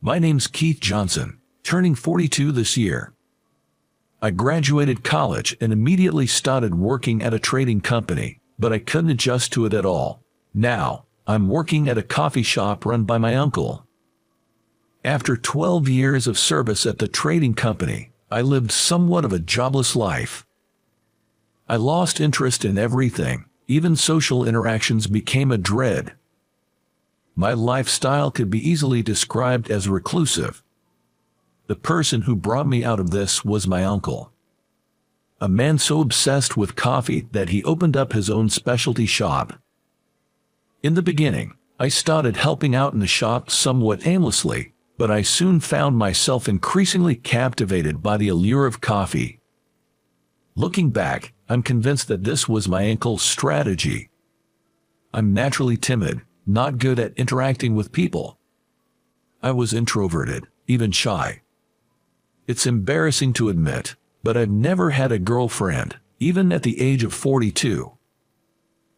My name's Keith Johnson, turning 42 this year. I graduated college and immediately started working at a trading company, but I couldn't adjust to it at all. Now, I'm working at a coffee shop run by my uncle. After 12 years of service at the trading company, I lived somewhat of a jobless life. I lost interest in everything, even social interactions became a dread. My lifestyle could be easily described as reclusive. The person who brought me out of this was my uncle. A man so obsessed with coffee that he opened up his own specialty shop. In the beginning, I started helping out in the shop somewhat aimlessly, but I soon found myself increasingly captivated by the allure of coffee. Looking back, I'm convinced that this was my uncle's strategy. I'm naturally timid, not good at interacting with people. I was introverted, even shy. It's embarrassing to admit, but I've never had a girlfriend, even at the age of 42.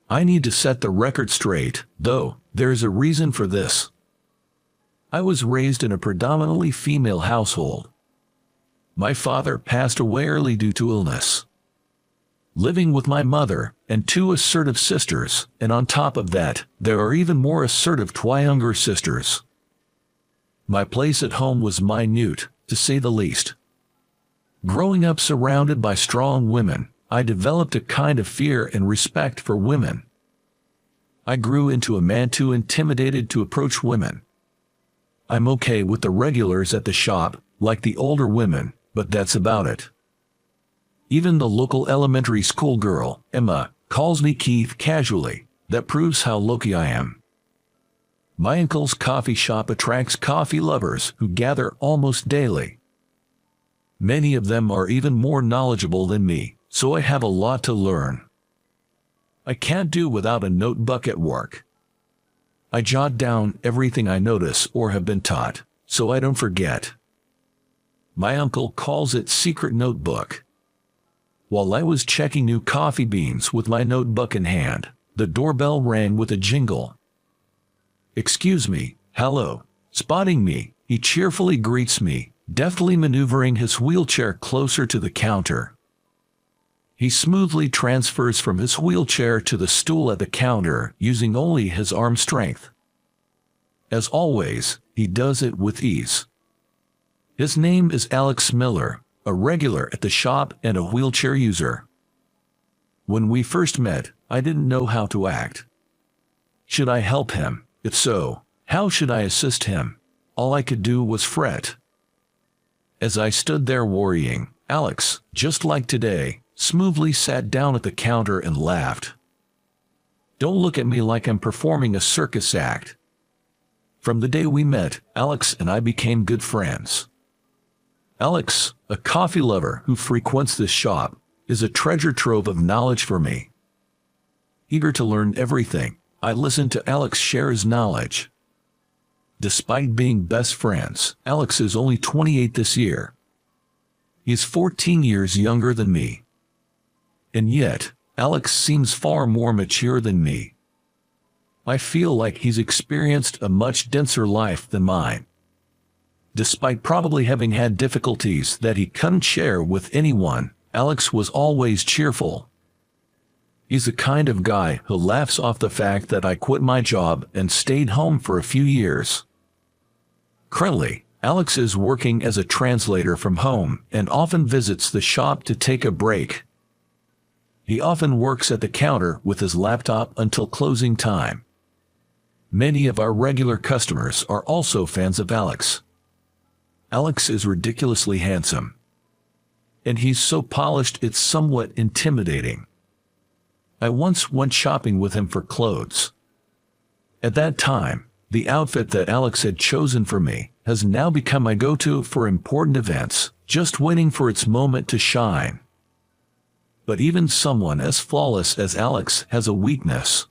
I need to set the record straight, though, there's a reason for this. I was raised in a predominantly female household. My father passed away early due to illness. Living with my mother and two assertive sisters, and on top of that, there are even more assertive younger sisters. My place at home was minute, to say the least. Growing up surrounded by strong women, I developed a kind of fear and respect for women. I grew into a man too intimidated to approach women. I'm okay with the regulars at the shop, like the older women, but that's about it. Even the local elementary school girl, Emma, calls me Keith casually. That proves how low-key I am. My uncle's coffee shop attracts coffee lovers who gather almost daily. Many of them are even more knowledgeable than me, so I have a lot to learn. I can't do without a notebook at work. I jot down everything I notice or have been taught, so I don't forget. My uncle calls it secret notebook. While I was checking new coffee beans with my notebook in hand, the doorbell rang with a jingle. "Excuse me, hello." Spotting me, he cheerfully greets me, deftly maneuvering his wheelchair closer to the counter. He smoothly transfers from his wheelchair to the stool at the counter using only his arm strength. As always, he does it with ease. His name is Alex Miller, a regular at the shop and a wheelchair user. When we first met, I didn't know how to act. Should I help him? If so, how should I assist him? All I could do was fret. As I stood there worrying, Alex, just like today, smoothly sat down at the counter and laughed. Don't look at me like I'm performing a circus act. From the day we met, Alex and I became good friends. Alex, a coffee lover who frequents this shop, is a treasure trove of knowledge for me. Eager to learn everything, I listen to Alex share his knowledge. Despite being best friends, Alex is only 28 this year. He is 14 years younger than me. And yet, Alex seems far more mature than me. I feel like he's experienced a much denser life than mine. Despite probably having had difficulties that he couldn't share with anyone, Alex was always cheerful. He's the kind of guy who laughs off the fact that I quit my job and stayed home for a few years. Currently, Alex is working as a translator from home and often visits the shop to take a break. He often works at the counter with his laptop until closing time. Many of our regular customers are also fans of Alex. Alex is ridiculously handsome. And he's so polished it's somewhat intimidating. I once went shopping with him for clothes. At that time, the outfit that Alex had chosen for me has now become my go-to for important events, just waiting for its moment to shine. But even someone as flawless as Alex has a weakness.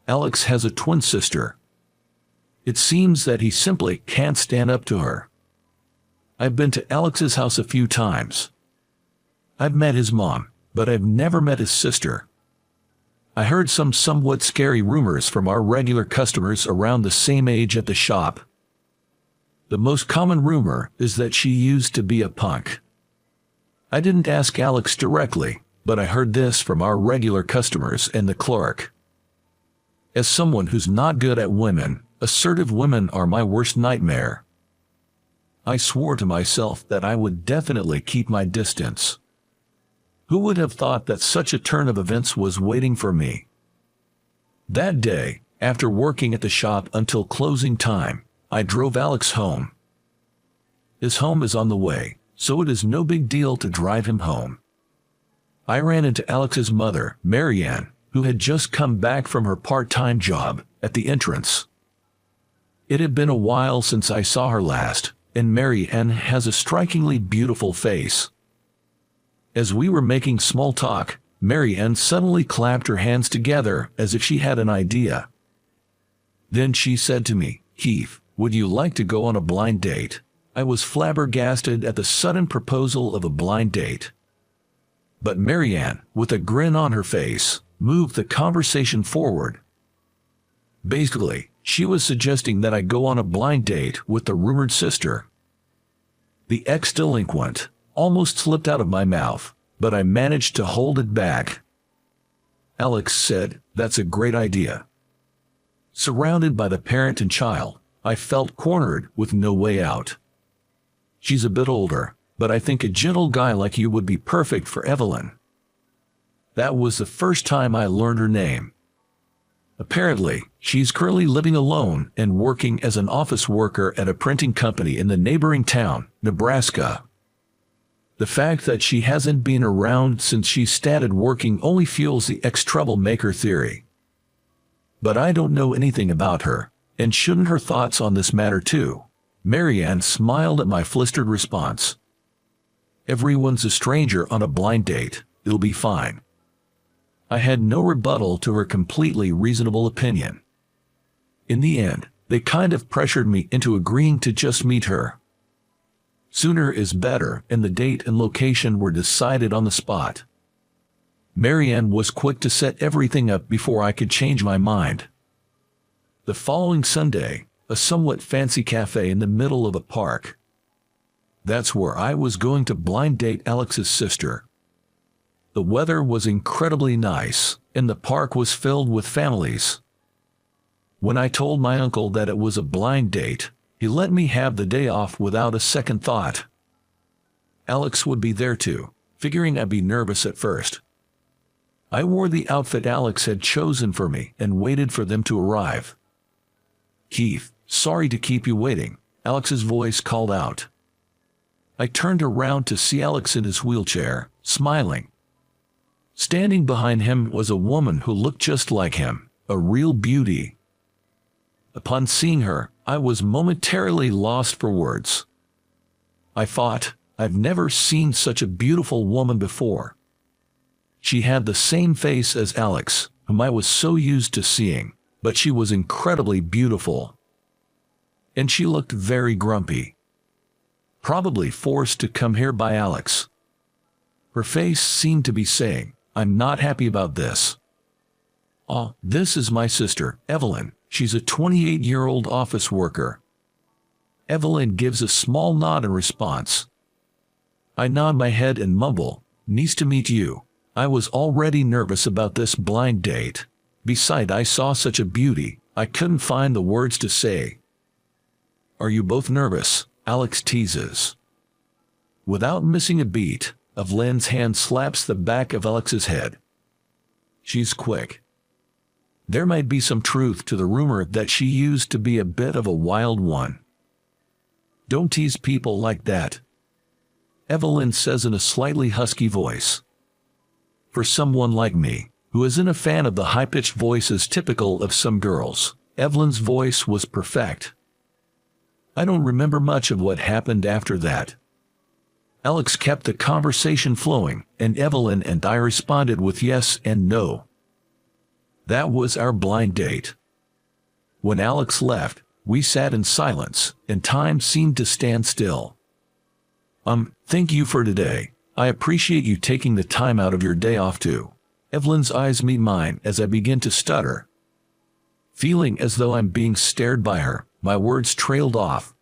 Alex has a twin sister. It seems that he simply can't stand up to her. I've been to Alex's house a few times. I've met his mom, but I've never met his sister. I heard some somewhat scary rumors from our regular customers around the same age at the shop. The most common rumor is that she used to be a punk. I didn't ask Alex directly, but I heard this from our regular customers and the clerk. As someone who's not good at women, assertive women are my worst nightmare. I swore to myself that I would definitely keep my distance. Who would have thought that such a turn of events was waiting for me? That day, after working at the shop until closing time, I drove Alex home. His home is on the way, so it is no big deal to drive him home. I ran into Alex's mother, Marianne, who had just come back from her part-time job, at the entrance. It had been a while since I saw her last, and Marianne has a strikingly beautiful face. As we were making small talk, Marianne suddenly clapped her hands together as if she had an idea. Then she said to me, "Keith, would you like to go on a blind date?" I was flabbergasted at the sudden proposal of a blind date. But Marianne, with a grin on her face, moved the conversation forward. Basically, she was suggesting that I go on a blind date with the rumored sister. The ex-delinquent almost slipped out of my mouth, but I managed to hold it back. Alex said, "That's a great idea." Surrounded by the parent and child, I felt cornered with no way out. She's a bit older, but I think a gentle guy like you would be perfect for Evelyn. That was the first time I learned her name. Apparently, she's currently living alone and working as an office worker at a printing company in the neighboring town, Nebraska. The fact that she hasn't been around since she started working only fuels the ex-troublemaker theory. But I don't know anything about her, and shouldn't her thoughts on this matter too? Marianne smiled at my flistered response. "Everyone's a stranger on a blind date, it'll be fine." I had no rebuttal to her completely reasonable opinion. In the end, they kind of pressured me into agreeing to just meet her. Sooner is better, and the date and location were decided on the spot. Marianne was quick to set everything up before I could change my mind. The following Sunday, a somewhat fancy cafe in the middle of a park. That's where I was going to blind date Alex's sister. The weather was incredibly nice, and the park was filled with families. When I told my uncle that it was a blind date, he let me have the day off without a second thought. Alex would be there too, figuring I'd be nervous at first. I wore the outfit Alex had chosen for me and waited for them to arrive. "Keith, sorry to keep you waiting," Alex's voice called out. I turned around to see Alex in his wheelchair, smiling. Standing behind him was a woman who looked just like him, a real beauty. Upon seeing her, I was momentarily lost for words. I thought, I've never seen such a beautiful woman before. She had the same face as Alex, whom I was so used to seeing, but she was incredibly beautiful. And she looked very grumpy. Probably forced to come here by Alex. Her face seemed to be saying, "I'm not happy about this." "Oh, this is my sister, Evelyn. She's a 28-year-old office worker." Evelyn gives a small nod in response. I nod my head and mumble, "Nice to meet you." I was already nervous about this blind date. Besides, I saw such a beauty, I couldn't find the words to say. "Are you both nervous?" Alex teases. Without missing a beat, Evelyn's hand slaps the back of Alex's head. She's quick. There might be some truth to the rumor that she used to be a bit of a wild one. "Don't tease people like that," Evelyn says in a slightly husky voice. For someone like me, who isn't a fan of the high-pitched voices typical of some girls, Evelyn's voice was perfect. I don't remember much of what happened after that. Alex kept the conversation flowing, and Evelyn and I responded with yes and no. That was our blind date. When Alex left, we sat in silence, and time seemed to stand still. Thank you for today. I appreciate you taking the time out of your day off too." Evelyn's eyes meet mine as I begin to stutter. Feeling as though I'm being stared by her, my words trailed off.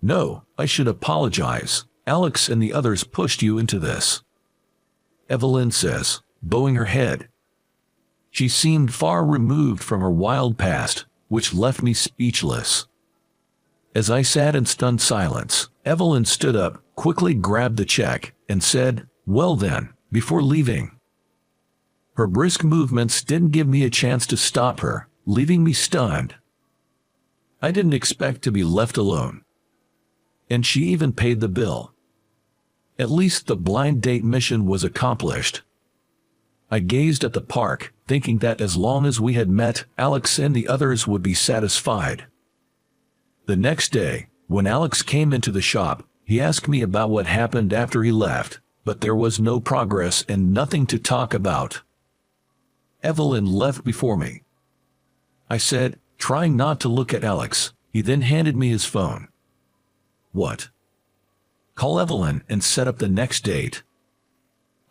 No, I should apologize. Alex and the others pushed you into this, Evelyn says, bowing her head. She seemed far removed from her wild past, which left me speechless. As I sat in stunned silence, Evelyn stood up, quickly grabbed the check, and said, "Well then," before leaving. Her brisk movements didn't give me a chance to stop her, leaving me stunned. I didn't expect to be left alone. And she even paid the bill. At least the blind date mission was accomplished. I gazed at the park, thinking that as long as we had met, Alex and the others would be satisfied. The next day, when Alex came into the shop, he asked me about what happened after he left, but there was no progress and nothing to talk about. Evelyn left before me. I said, trying not to look at Alex. He then handed me his phone. What? Call Evelyn and set up the next date.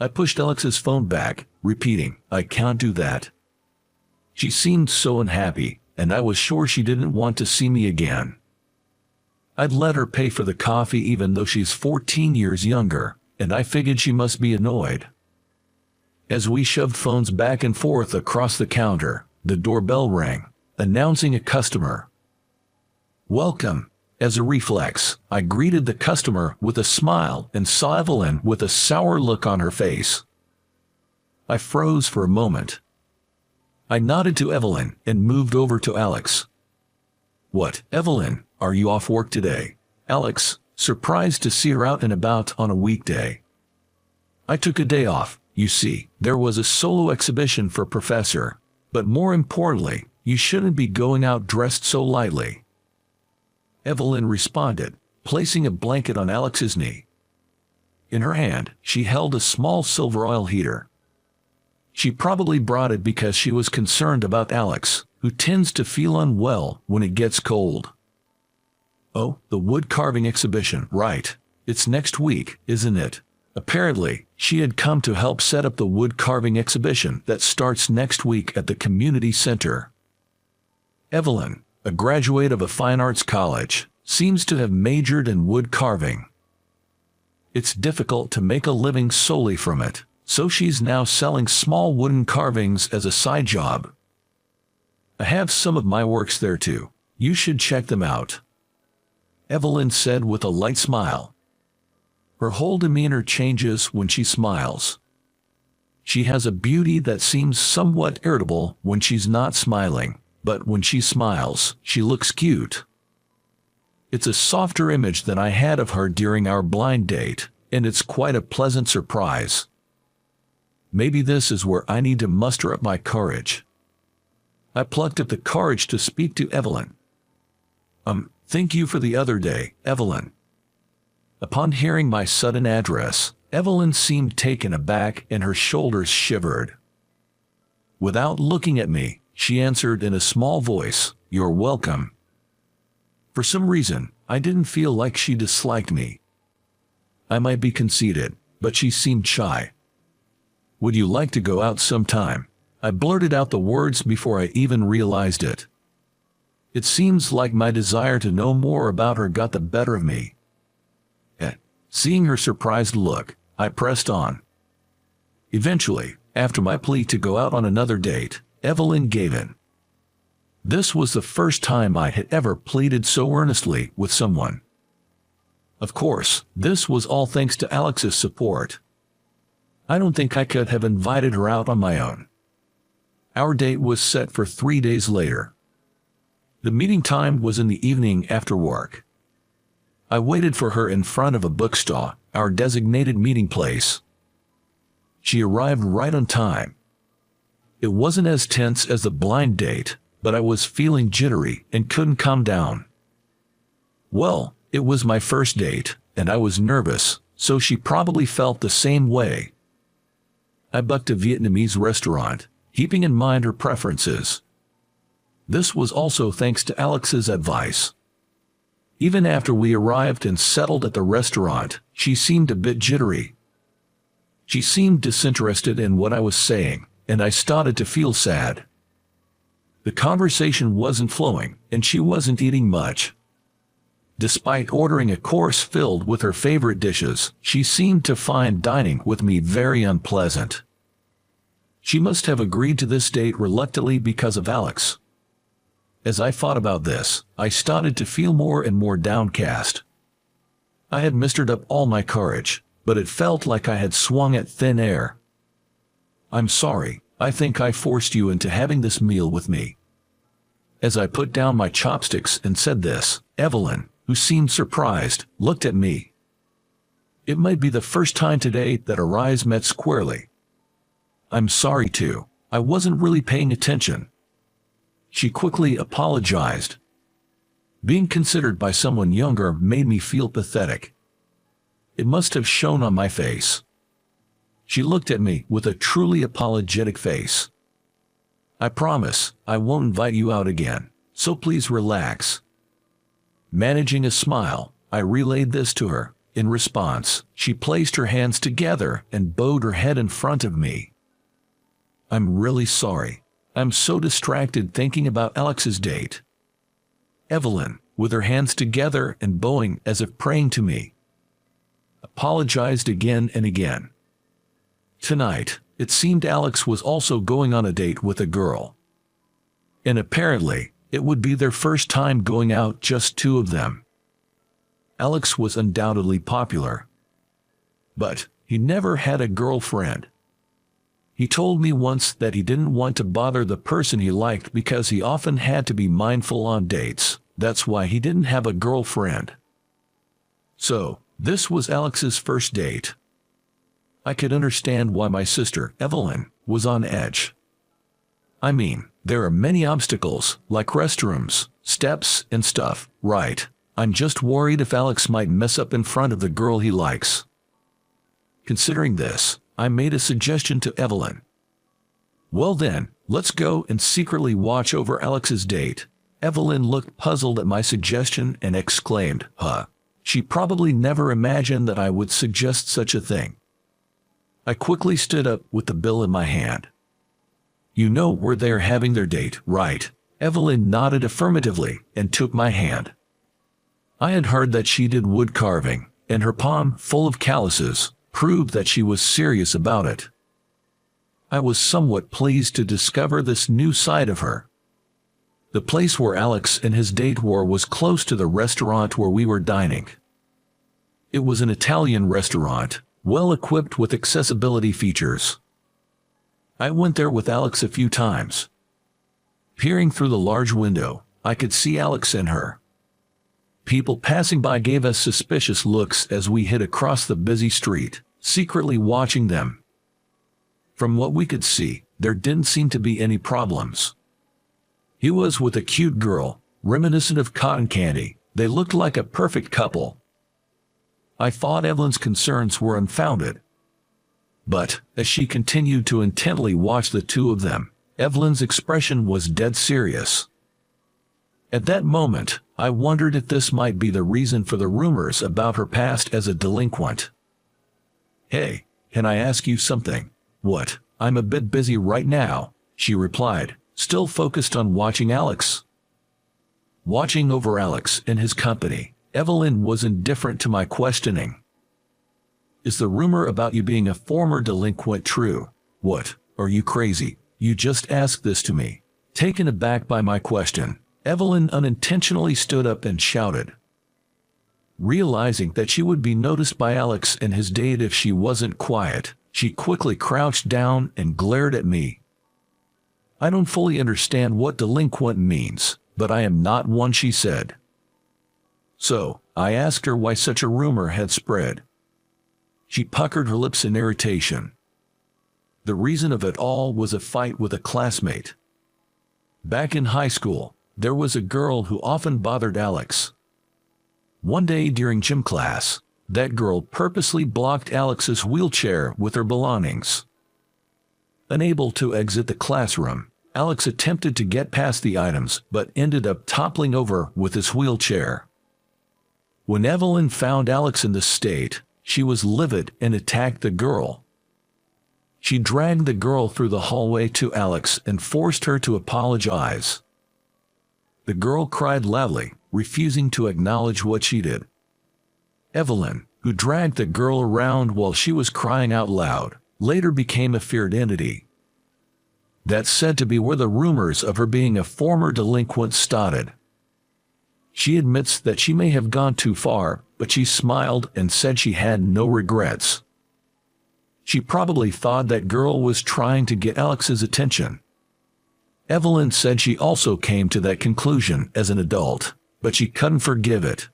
I pushed Alex's phone back, repeating, I can't do that. She seemed so unhappy, and I was sure she didn't want to see me again. I'd let her pay for the coffee even though she's 14 years younger, and I figured she must be annoyed. As we shoved phones back and forth across the counter, the doorbell rang, announcing a customer. Welcome. As a reflex, I greeted the customer with a smile and saw Evelyn with a sour look on her face. I froze for a moment. I nodded to Evelyn and moved over to Alex. What, Evelyn, are you off work today? Alex, surprised to see her out and about on a weekday. I took a day off. You see, there was a solo exhibition for Professor, but more importantly, you shouldn't be going out dressed so lightly. Evelyn responded, placing a blanket on Alex's knee. In her hand, she held a small silver oil heater. She probably brought it because she was concerned about Alex, who tends to feel unwell when it gets cold. Oh, the wood carving exhibition, right. It's next week, isn't it? Apparently, she had come to help set up the wood carving exhibition that starts next week at the community center. Evelyn, a graduate of a fine arts college, seems to have majored in wood carving. It's difficult to make a living solely from it, so she's now selling small wooden carvings as a side job. I have some of my works there too. You should check them out, Evelyn said with a light smile. Her whole demeanor changes when she smiles. She has a beauty that seems somewhat irritable when she's not smiling, but when she smiles, she looks cute. It's a softer image than I had of her during our blind date, and it's quite a pleasant surprise. Maybe this is where I need to muster up my courage. I plucked up the courage to speak to Evelyn. Thank you for the other day, Evelyn. Upon hearing my sudden address, Evelyn seemed taken aback and her shoulders shivered. Without looking at me, she answered in a small voice, "You're welcome." For some reason, I didn't feel like she disliked me. I might be conceited, but she seemed shy. "Would you like to go out sometime?" I blurted out the words before I even realized it. It seems like my desire to know more about her got the better of me. Seeing her surprised look, I pressed on. Eventually, after my plea to go out on another date, Evelyn gave in. This was the first time I had ever pleaded so earnestly with someone. Of course, this was all thanks to Alex's support. I don't think I could have invited her out on my own. Our date was set for 3 days later. The meeting time was in the evening after work. I waited for her in front of a bookstore, our designated meeting place. She arrived right on time. It wasn't as tense as the blind date, but I was feeling jittery and couldn't calm down. Well, it was my first date, and I was nervous, so she probably felt the same way. I booked a Vietnamese restaurant, keeping in mind her preferences. This was also thanks to Alex's advice. Even after we arrived and settled at the restaurant, she seemed a bit jittery. She seemed disinterested in what I was saying, and I started to feel sad. The conversation wasn't flowing, and she wasn't eating much. Despite ordering a course filled with her favorite dishes, she seemed to find dining with me very unpleasant. She must have agreed to this date reluctantly because of Alex. As I thought about this, I started to feel more and more downcast. I had mustered up all my courage, but it felt like I had swung at thin air. "I'm sorry, I think I forced you into having this meal with me." As I put down my chopsticks and said this, Evelyn, who seemed surprised, looked at me. It might be the first time today that our eyes met squarely. "I'm sorry too, I wasn't really paying attention." She quickly apologized. Being considered by someone younger made me feel pathetic. It must have shown on my face. She looked at me with a truly apologetic face. "I promise I won't invite you out again, so please relax." Managing a smile, I relayed this to her. In response, she placed her hands together and bowed her head in front of me. "I'm really sorry. I'm so distracted thinking about Alex's date." Evelyn, with her hands together and bowing as if praying to me, apologized again and again. Tonight, it seemed Alex was also going on a date with a girl. And apparently, it would be their first time going out, just two of them. Alex was undoubtedly popular, but he never had a girlfriend. He told me once that he didn't want to bother the person he liked because he often had to be mindful on dates. That's why he didn't have a girlfriend. So, this was Alex's first date. I could understand why my sister, Evelyn, was on edge. I mean, there are many obstacles, like restrooms, steps, and stuff, right? I'm just worried if Alex might mess up in front of the girl he likes. Considering this, I made a suggestion to Evelyn. "Well then, let's go and secretly watch over Alex's date." Evelyn looked puzzled at my suggestion and exclaimed, "Huh?" She probably never imagined that I would suggest such a thing. I quickly stood up with the bill in my hand. "You know where they're having their date, right?" Evelyn nodded affirmatively and took my hand. I had heard that she did wood carving, and her palm, full of calluses, proved that she was serious about it. I was somewhat pleased to discover this new side of her. The place where Alex and his date were was close to the restaurant where we were dining. It was an Italian restaurant, well equipped with accessibility features. I went there with Alex a few times. Peering through the large window, I could see Alex and her. People passing by gave us suspicious looks as we hid across the busy street, secretly watching them. From what we could see, there didn't seem to be any problems. He was with a cute girl, reminiscent of cotton candy. They looked like a perfect couple. I thought Evelyn's concerns were unfounded. But, as she continued to intently watch the two of them, Evelyn's expression was dead serious. At that moment, I wondered if this might be the reason for the rumors about her past as a delinquent. "Hey, can I ask you something?" "What? I'm a bit busy right now," she replied, still focused on watching Alex. Watching over Alex in his company, Evelyn was indifferent to my questioning. "Is the rumor about you being a former delinquent true?" "What? Are you crazy? You just asked this to me." Taken aback by my question, Evelyn unintentionally stood up and shouted. Realizing that she would be noticed by Alex and his date if she wasn't quiet, she quickly crouched down and glared at me. "I don't fully understand what delinquent means, but I am not one," she said. So, I asked her why such a rumor had spread. She puckered her lips in irritation. The reason of it all was a fight with a classmate. Back in high school, there was a girl who often bothered Alex. One day during gym class, that girl purposely blocked Alex's wheelchair with her belongings. Unable to exit the classroom, Alex attempted to get past the items but ended up toppling over with his wheelchair. When Evelyn found Alex in this state, she was livid and attacked the girl. She dragged the girl through the hallway to Alex and forced her to apologize. The girl cried loudly, refusing to acknowledge what she did. Evelyn, who dragged the girl around while she was crying out loud, later became a feared entity. That's said to be where the rumors of her being a former delinquent started. She admits that she may have gone too far, but she smiled and said she had no regrets. She probably thought that girl was trying to get Alex's attention. Evelyn said she also came to that conclusion as an adult, but she couldn't forgive it.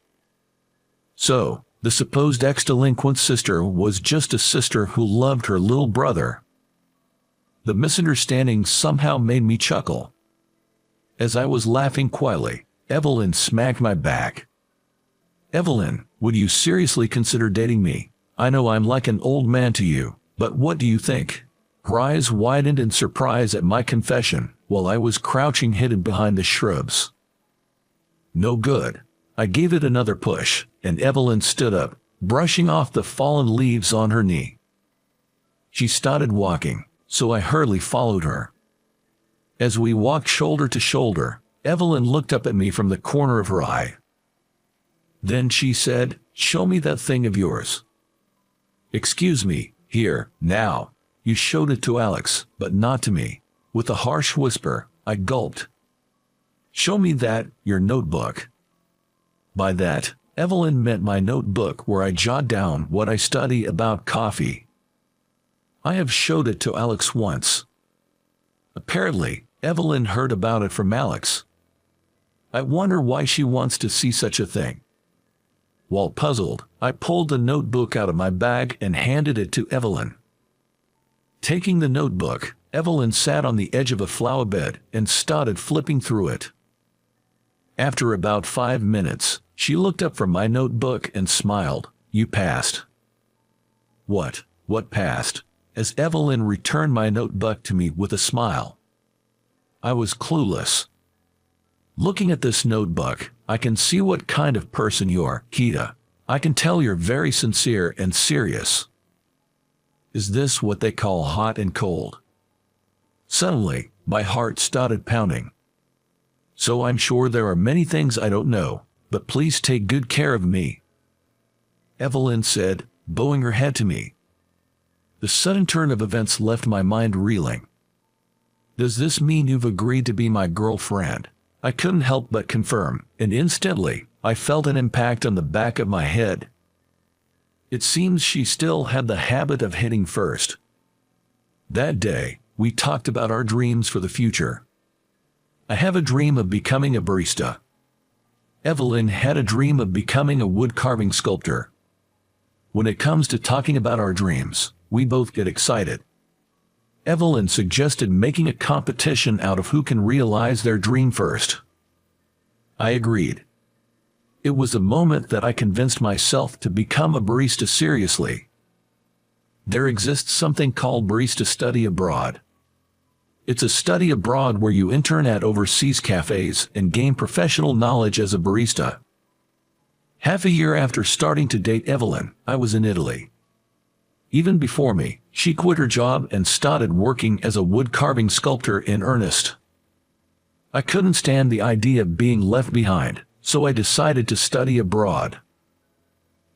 So, the supposed ex-delinquent sister was just a sister who loved her little brother. The misunderstanding somehow made me chuckle. As I was laughing quietly, Evelyn smacked my back. "Evelyn, would you seriously consider dating me? I know I'm like an old man to you, but what do you think?" Her eyes widened in surprise at my confession, while I was crouching hidden behind the shrubs. No good. I gave it another push, and Evelyn stood up, brushing off the fallen leaves on her knee. She started walking, so I hurriedly followed her. As we walked shoulder to shoulder, Evelyn looked up at me from the corner of her eye. Then she said, "Show me that thing of yours." "Excuse me, here, now." "You showed it to Alex, but not to me." With a harsh whisper, I gulped. "Show me that, your notebook." By that, Evelyn meant my notebook where I jot down what I study about coffee. I have showed it to Alex once. Apparently, Evelyn heard about it from Alex. I wonder why she wants to see such a thing. While puzzled, I pulled the notebook out of my bag and handed it to Evelyn. Taking the notebook, Evelyn sat on the edge of a flower bed and started flipping through it. After about 5 minutes, she looked up from my notebook and smiled. "You passed." What passed? As Evelyn returned my notebook to me with a smile. I was clueless. "Looking at this notebook, I can see what kind of person you're, Kita. I can tell you're very sincere and serious." Is this what they call hot and cold? Suddenly, my heart started pounding. "So I'm sure there are many things I don't know, but please take good care of me," Evelyn said, bowing her head to me. The sudden turn of events left my mind reeling. "Does this mean you've agreed to be my girlfriend?" I couldn't help but confirm, and instantly, I felt an impact on the back of my head. It seems she still had the habit of hitting first. That day, we talked about our dreams for the future. I have a dream of becoming a barista. Evelyn had a dream of becoming a wood-carving sculptor. When it comes to talking about our dreams, we both get excited. Evelyn suggested making a competition out of who can realize their dream first. I agreed. It was a moment that I convinced myself to become a barista seriously. There exists something called barista study abroad. It's a study abroad where you intern at overseas cafes and gain professional knowledge as a barista. Half a year after starting to date Evelyn, I was in Italy. Even before me, she quit her job and started working as a wood-carving sculptor in earnest. I couldn't stand the idea of being left behind, so I decided to study abroad.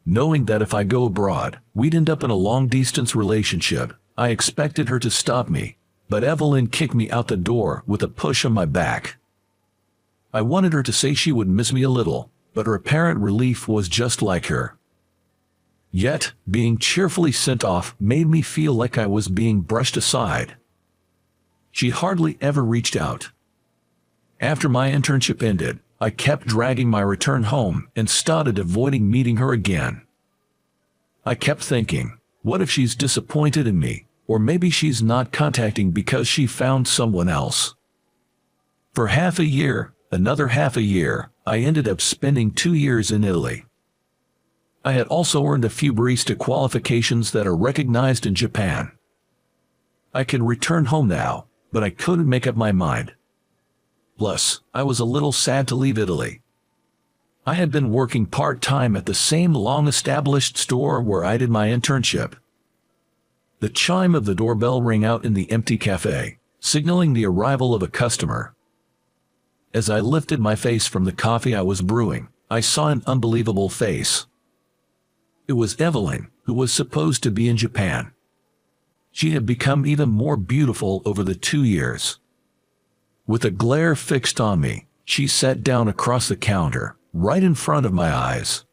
Knowing that if I go abroad, we'd end up in a long-distance relationship, I expected her to stop me, but Evelyn kicked me out the door with a push on my back. I wanted her to say she would miss me a little, but her apparent relief was just like her. Yet, being cheerfully sent off made me feel like I was being brushed aside. She hardly ever reached out. After my internship ended, I kept dragging my return home and started avoiding meeting her again. I kept thinking, what if she's disappointed in me, or maybe she's not contacting because she found someone else? For half a year, another half a year, I ended up spending 2 years in Italy. I had also earned a few barista qualifications that are recognized in Japan. I could return home now, but I couldn't make up my mind. Plus, I was a little sad to leave Italy. I had been working part-time at the same long-established store where I did my internship. The chime of the doorbell rang out in the empty cafe, signaling the arrival of a customer. As I lifted my face from the coffee I was brewing, I saw an unbelievable face. It was Evelyn, who was supposed to be in Japan. She had become even more beautiful over the 2 years. With a glare fixed on me, she sat down across the counter, right in front of my eyes.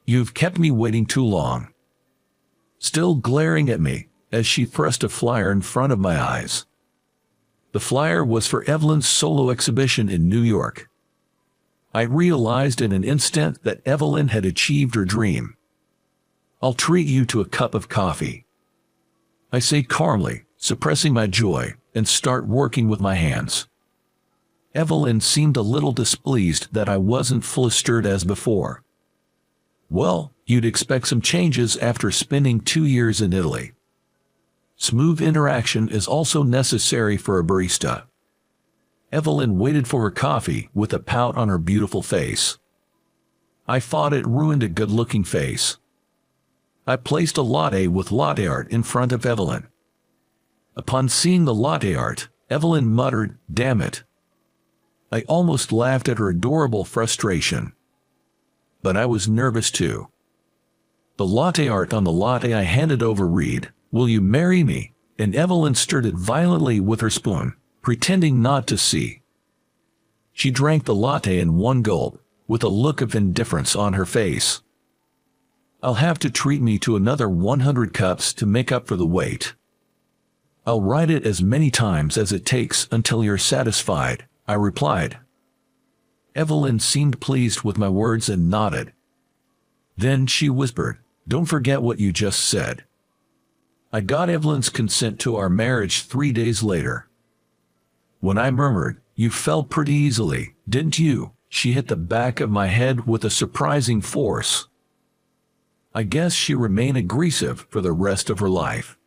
"You've kept me waiting too long." Still glaring at me, as she thrust a flyer in front of my eyes. The flyer was for Evelyn's solo exhibition in New York. I realized in an instant that Evelyn had achieved her dream. "I'll treat you to a cup of coffee," I say calmly, suppressing my joy, and start working with my hands. Evelyn seemed a little displeased that I wasn't flustered as before. "Well, you'd expect some changes after spending 2 years in Italy. Smooth interaction is also necessary for a barista." Evelyn waited for her coffee with a pout on her beautiful face. I thought it ruined a good-looking face. I placed a latte with latte art in front of Evelyn. Upon seeing the latte art, Evelyn muttered, "Damn it." I almost laughed at her adorable frustration. But I was nervous too. The latte art on the latte I handed over read, "Will you marry me?" and Evelyn stirred it violently with her spoon, pretending not to see. She drank the latte in one gulp, with a look of indifference on her face. "I'll have to treat me to another 100 cups to make up for the wait." "I'll write it as many times as it takes until you're satisfied," I replied. Evelyn seemed pleased with my words and nodded. Then she whispered, "Don't forget what you just said." I got Evelyn's consent to our marriage 3 days later. When I murmured, "You fell pretty easily, didn't you?" she hit the back of my head with a surprising force. I guess she remained aggressive for the rest of her life.